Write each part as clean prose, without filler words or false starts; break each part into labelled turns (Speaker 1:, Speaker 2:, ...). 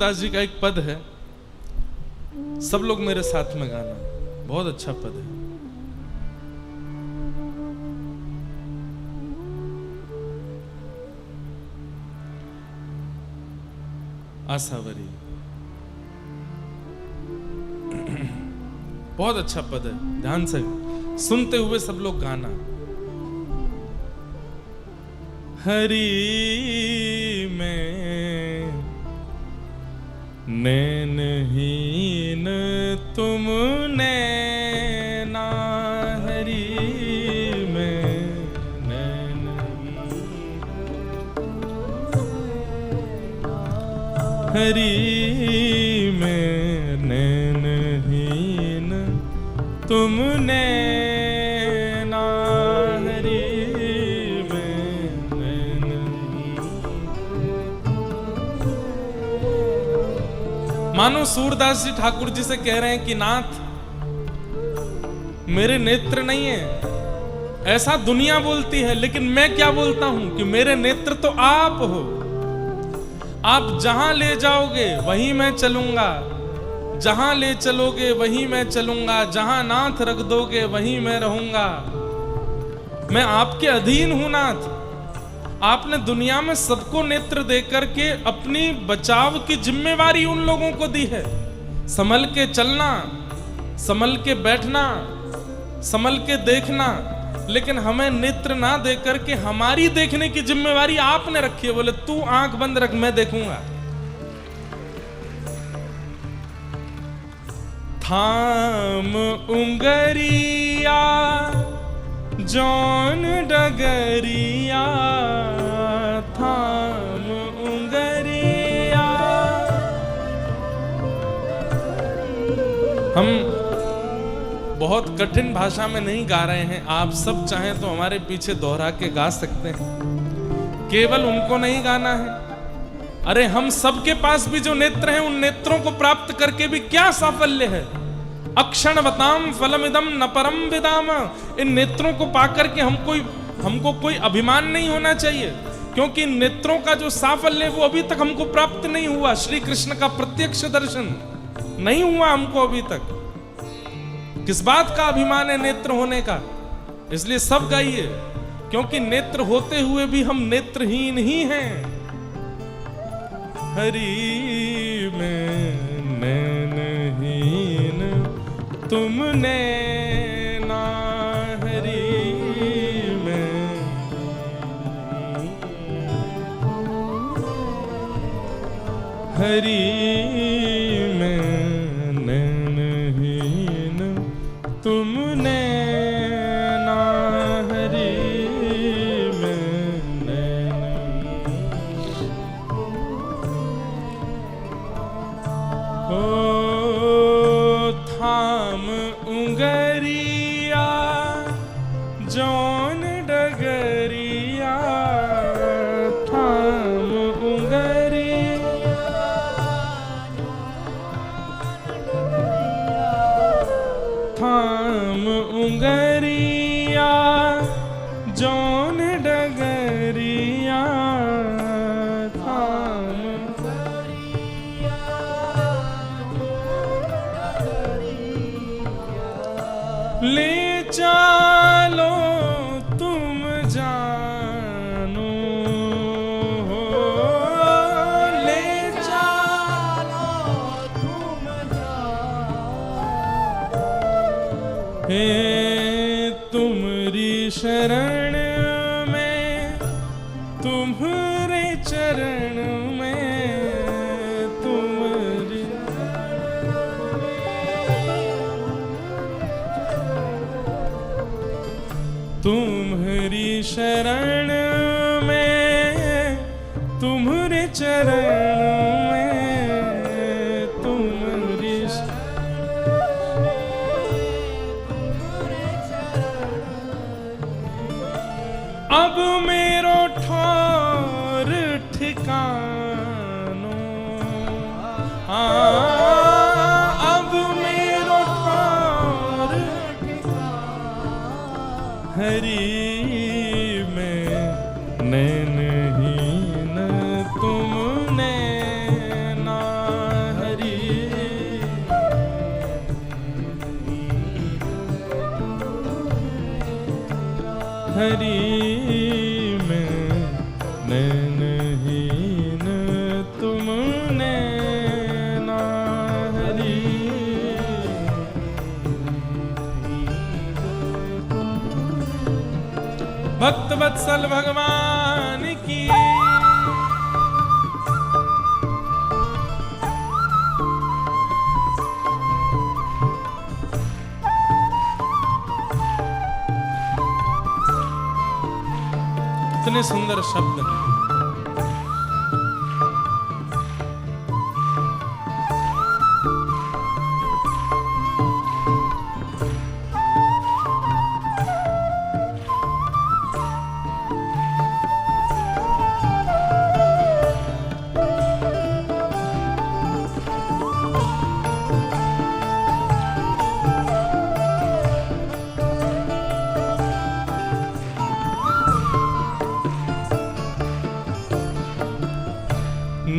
Speaker 1: सूरदास जी का एक पद है, सब लोग मेरे साथ में गाना, बहुत अच्छा पद है। आसावरी, बहुत अच्छा पद है, ध्यान से सुनते हुए सब लोग गाना। हरि में नैनहीन तुमने ना, हरि में हरि में नैनहीन तुमने ना, हरि में नैनहीन। मानो सूरदास जी ठाकुर जी से कह रहे हैं कि नाथ मेरे नेत्र नहीं है, ऐसा दुनिया बोलती है, लेकिन मैं क्या बोलता हूं कि मेरे नेत्र तो आप हो। आप जहां ले जाओगे वहीं मैं चलूंगा, जहां ले चलोगे वहीं मैं चलूंगा, जहां नाथ रख दोगे वहीं मैं रहूंगा। मैं आपके अधीन हूं नाथ। आपने दुनिया में सबको नेत्र दे करके अपनी बचाव की जिम्मेवारी उन लोगों को दी है। संभल के चलना, संभल के बैठना, संभल के देखना, लेकिन हमें नेत्र ना दे करके हमारी देखने की जिम्मेवारी आपने रखी है। बोले तू आंख बंद रख, मैं देखूंगा। थाम उंगरिया जौन डगरिया, थाम उंगरिया। हम बहुत कठिन भाषा में नहीं गा रहे हैं, आप सब चाहें तो हमारे पीछे दोहरा के गा सकते हैं, केवल उनको नहीं गाना है। अरे हम सबके पास भी जो नेत्र हैं, उन नेत्रों को प्राप्त करके भी क्या साफल्य है। अक्षणवताम फलमिदम न परम विदाम। इन नेत्रों को पाकर के हमको कोई अभिमान नहीं होना चाहिए, क्योंकि इन नेत्रों का जो साफल्य वो अभी तक हमको प्राप्त नहीं हुआ। श्री कृष्ण का प्रत्यक्ष दर्शन नहीं हुआ हमको अभी तक। किस बात का अभिमान है नेत्र होने का? इसलिए सब गाइए, क्योंकि नेत्र होते हुए भी हम नेत्रहीन ही हैं। हरि में नैनहीन तुमने ना, हरि में हरि में नैनहीन तुमने ना, हरि में नैनहीन। ओ थाम उंगरिया जौन डगरिया, थाम उंगरिया थाम उंगरिया जौन डगरिया, थाम ले चलो तुम जानो हो, ले चलो तुम जानो। हे तुम्हारी शरण में, तुम्हारे चरण में, तुम्हारी तुम्हारी शरण में, तुम्हारे चरण में, तुम्हारी अब मेरो ठौर ठिकानो, अब मेरो ठौर हरि में नैनहीन तुमने ना, हरि में नैनहीन तुमने ना हरि। भक्त वत्सल भगवान की इतने सुंदर शब्द हैं।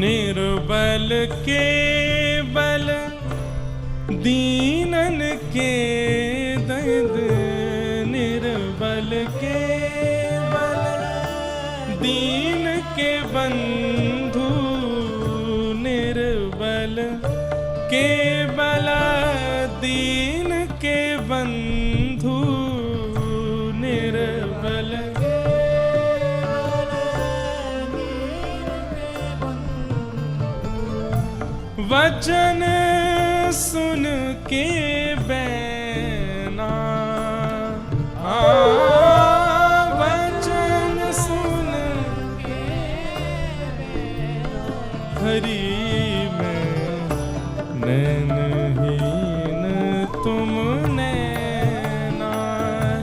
Speaker 1: निर्बल के बल दीनन के दर्द, निर्बल के बल दीन के बंधु, निर्बल के बल दीन के बंधु, निर्बल वचन सुन के बैना, वचन सुन के हरि में नैनहीन तुमने ना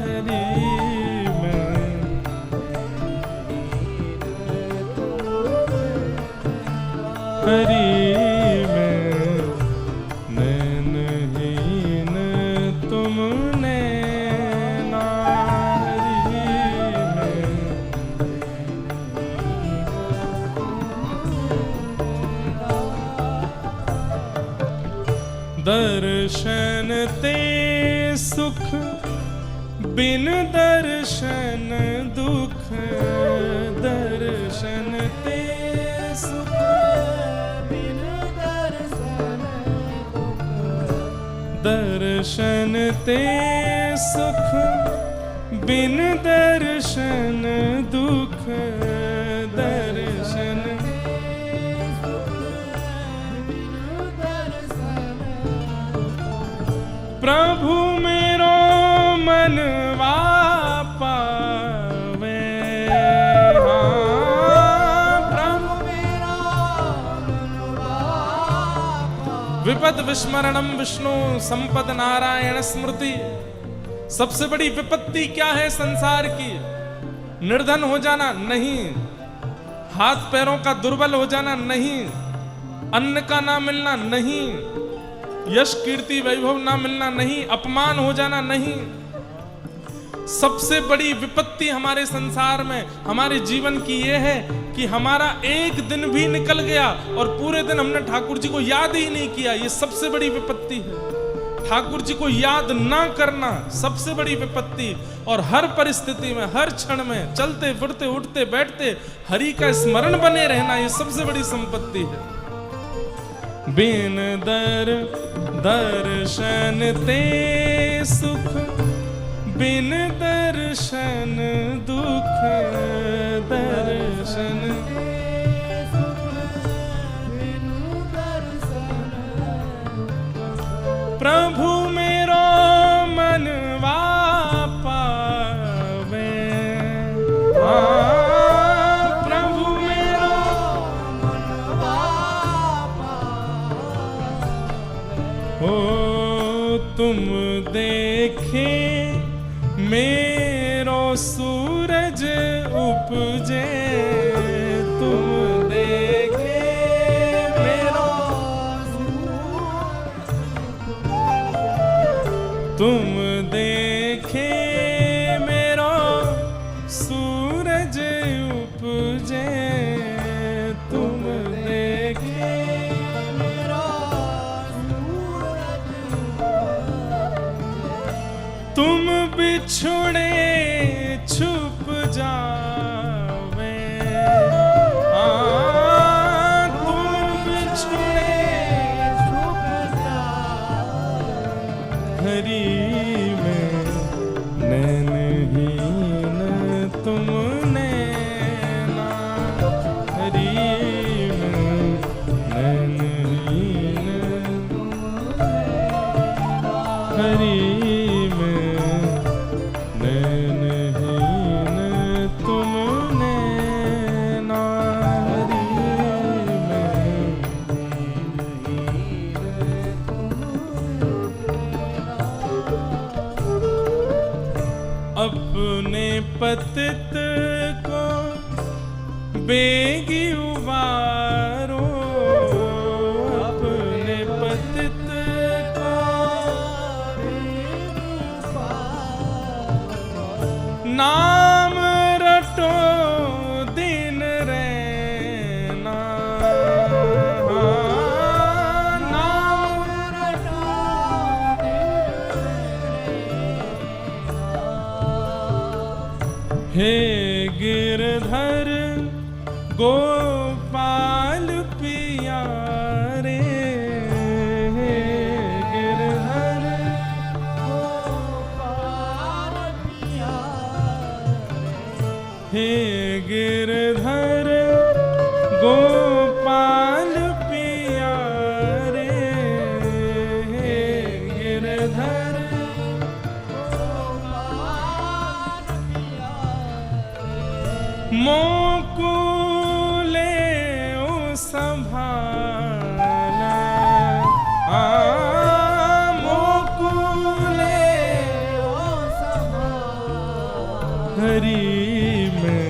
Speaker 1: हरि में हरि दर्शन ते सुख बिन दर्शन दुख, दर्शन ते सुख बिन दर्शन दुख, दर्शन ते सुख बिन दर्शन दुख, दर्शन प्रभु मेरो मनवा पावे, प्रभु मेरो मनवा पावे। विपद विस्मरणम विष्णु संपद नारायण स्मृति। सबसे बड़ी विपत्ति क्या है संसार की? निर्धन हो जाना नहीं, हाथ पैरों का दुर्बल हो जाना नहीं, अन्न का ना मिलना नहीं, यश कीर्ति वैभव ना मिलना नहीं, अपमान हो जाना नहीं। सबसे बड़ी विपत्ति हमारे संसार में, हमारे जीवन की यह है कि हमारा एक दिन भी निकल गया और पूरे दिन हमने ठाकुर जी को याद ही नहीं किया। ये सबसे बड़ी विपत्ति है। ठाकुर जी को याद ना करना सबसे बड़ी विपत्ति। और हर परिस्थिति में, हर क्षण में, चलते फिरते उठते बैठते हरि का स्मरण बने रहना, ये सबसे बड़ी संपत्ति है। बिन दर्शन ते सुख बिन दर्शन दुख, दर्शन प्रभु मेरो मनवा पावे, प्रभु मेरो मनवा पावे। ओ तुम देखे मेरो सूरज उपजे, तुम देखे मेरो तुम देखे मेरो सूरज उपजे, तुम देखे मेरो सूरज, तुम बिछुड़े छुप पतित को बेगी उबारो, अपने पतित को नाम रटो दिन रैना, नाम रटो हे गिरधर गोपाल पियारे, हे गिरधर गोपाल पियारे, हे गिरधर गोपाल पियारे, हे गिरधर गोपाल पियारे, मोकुले संभाला, मोकुले हरि में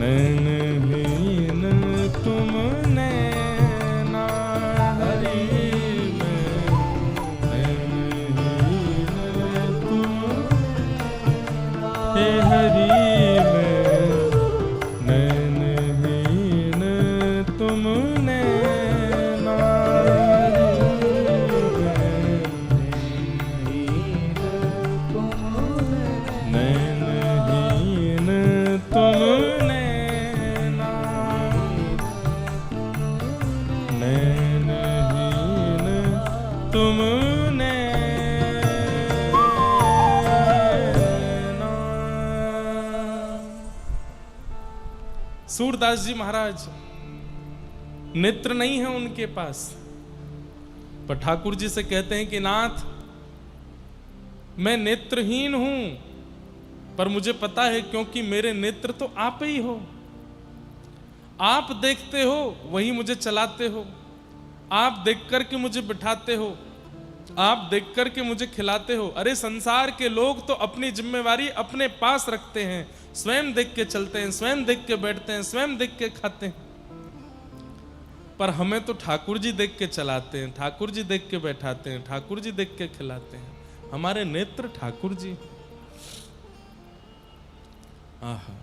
Speaker 1: नैनहीन तुम नैना, हरि में नैनहीन तुम, हे हरि में नैनहीन तुम नैना, नैनहीन तुम नैना, नैनहीन तुम नैना। सूरदास जी महाराज नेत्र नहीं है उनके पास, पर ठाकुर जी से कहते हैं कि नाथ मैं नेत्रहीन हूं, पर मुझे पता है क्योंकि मेरे नेत्र तो आप ही हो, आप देखते हो वही मुझे चलाते हो, आप देख करके मुझे बिठाते हो, आप देख करके मुझे खिलाते हो। अरे संसार के लोग तो अपनी जिम्मेवारी अपने पास रखते हैं, स्वयं देख के चलते हैं, स्वयं देख के बैठते हैं, स्वयं देख के खाते हैं, पर हमें तो ठाकुर जी देख के चलाते हैं, ठाकुर जी देख के बैठाते हैं, ठाकुर जी देख के खिलाते हैं। हमारे नेत्र ठाकुर जी। आहा।